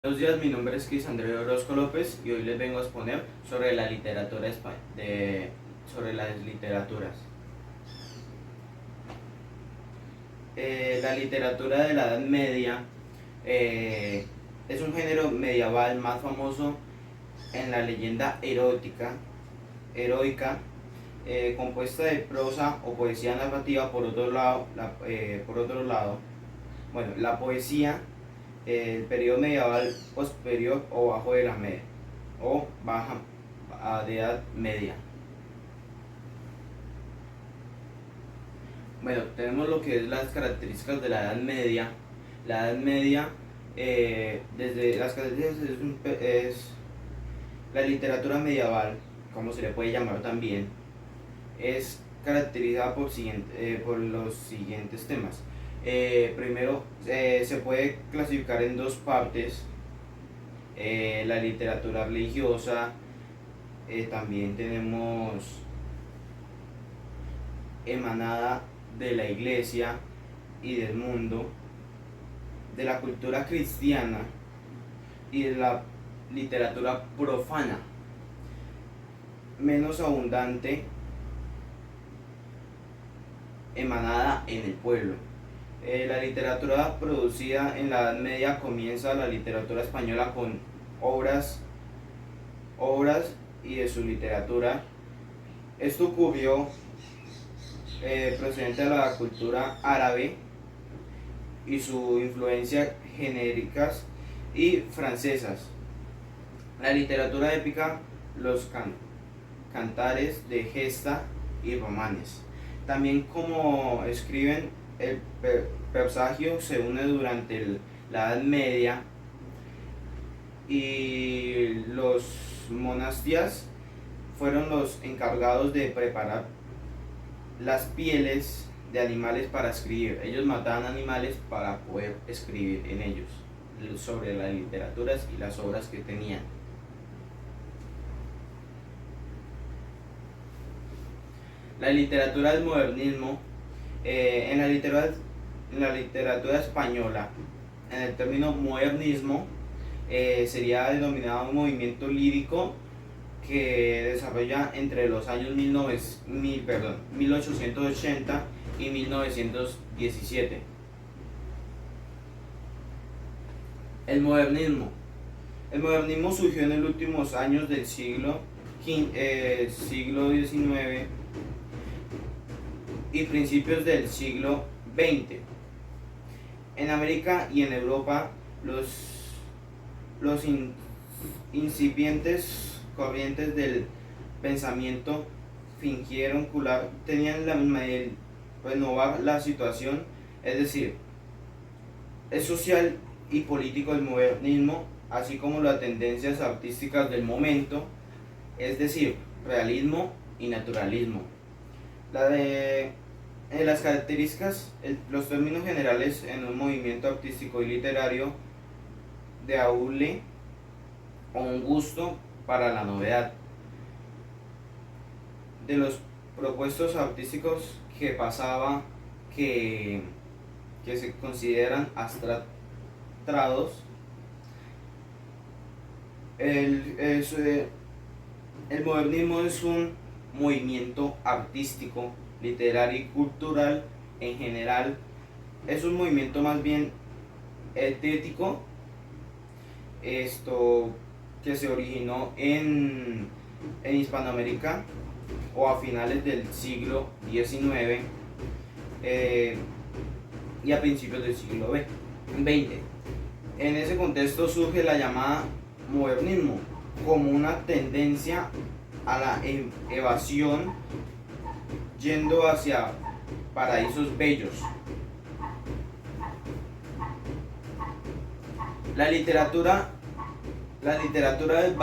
Buenos días, mi nombre es Cris Andrés Orozco López y hoy les vengo a exponer sobre la literatura sobre las literaturas. La literatura de la Edad Media es un género medieval más famoso en la leyenda heroica, compuesta de prosa o poesía narrativa. Por otro lado, bueno, la poesía, el periodo medieval posterior o bajo de la media o baja de edad media. Bueno, tenemos lo que es las características de la Edad Media. La Edad Media, desde las características es la literatura medieval, como se le puede llamar también, es caracterizada por los siguientes temas. Primero, se puede clasificar en dos partes: la literatura religiosa. También tenemos emanada de la iglesia y del mundo, de la cultura cristiana y de la literatura profana, menos abundante, emanada en el pueblo. La literatura producida en la Edad Media comienza la literatura española con obras y de su literatura. Esto ocurrió procedente de la cultura árabe y su influencia genéricas y francesas. La literatura épica, los cantares de gesta y romanes. También, como escriben, el presagio se une durante la Edad Media, y los monasterios fueron los encargados de preparar las pieles de animales para escribir. Ellos mataban animales para poder escribir en ellos sobre las literaturas y las obras que tenían. La literatura del modernismo, en la literatura española, en el término modernismo, sería denominado un movimiento lírico que desarrolla entre los años 1880 y 1917. El modernismo. El modernismo surgió en los últimos años del siglo XIX y principios del siglo XX. En América y en Europa, los incipientes corrientes del pensamiento tenían la misma de renovar la situación, es decir, es social y político el modernismo, así como las tendencias artísticas del momento, es decir, realismo y naturalismo. Las características, los términos generales en un movimiento artístico y literario de aule o un gusto para la novedad, de los propuestos artísticos que se consideran abstractos. El modernismo es un movimiento artístico, literario y cultural en general. Es un movimiento más bien estético, que se originó en Hispanoamérica o a finales del siglo XIX, y a principios del siglo XX. En ese contexto surge la llamada modernismo como una tendencia a la evasión, yendo hacia paraísos bellos. La literatura del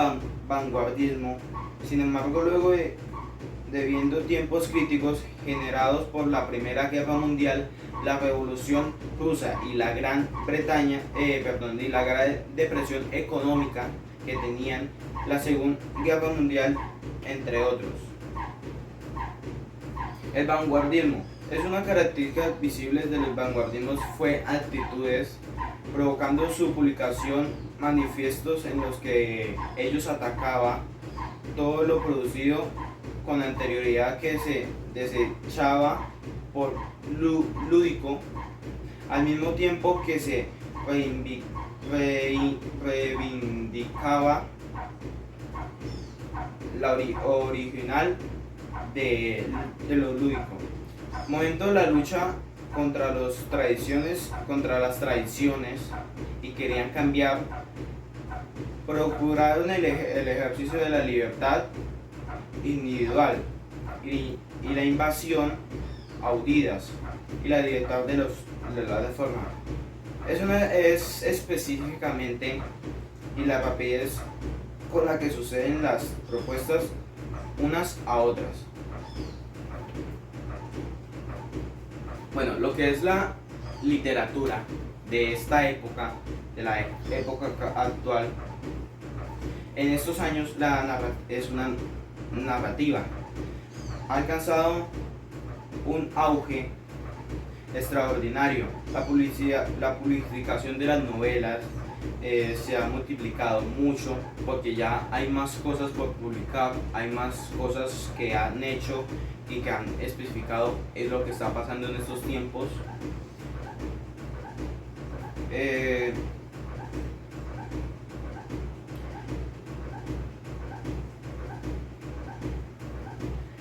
vanguardismo, sin embargo, luego de viendo tiempos críticos generados por la Primera Guerra Mundial, la Revolución Rusa y la Gran Bretaña, y la Gran Depresión económica que tenían, la Segunda Guerra Mundial, entre otros. El vanguardismo es una característica visible del vanguardismo fue actitudes provocando su publicación manifiestos en los que ellos atacaban todo lo producido con anterioridad que se desechaba por lúdico, al mismo tiempo que se reivindicaba la original de lo lúdico. Momento de la lucha contra las tradiciones y querían cambiar, procuraron el ejercicio de la libertad individual y la invasión audidas y la libertad de la forma. Eso es específicamente y la rapidez con la que suceden las propuestas unas a otras. Bueno, lo que es la literatura de esta época, de la época actual, en estos años es una narrativa. Ha alcanzado un auge extraordinario. La publicación de las novelas se ha multiplicado mucho porque ya hay más cosas por publicar, hay más cosas que han hecho y que han especificado es lo que está pasando en estos tiempos.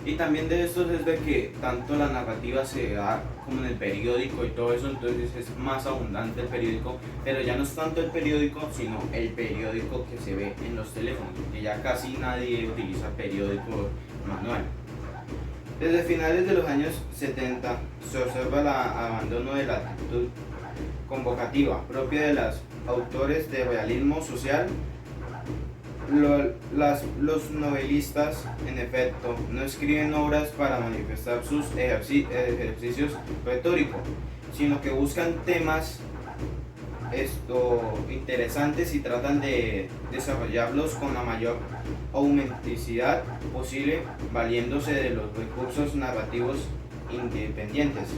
Y también de estos es de que tanto la narrativa se da como en el periódico y todo eso, entonces es más abundante el periódico, pero ya no es tanto el periódico, sino el periódico que se ve en los teléfonos, que ya casi nadie utiliza periódico manual. Desde finales de los años 70 se observa el abandono de la actitud convocativa propia de los autores de realismo social. Los novelistas, en efecto, no escriben obras para manifestar sus ejercicios retóricos, sino que buscan temas interesantes y tratan de desarrollarlos con la mayor autenticidad posible, valiéndose de los recursos narrativos independientes.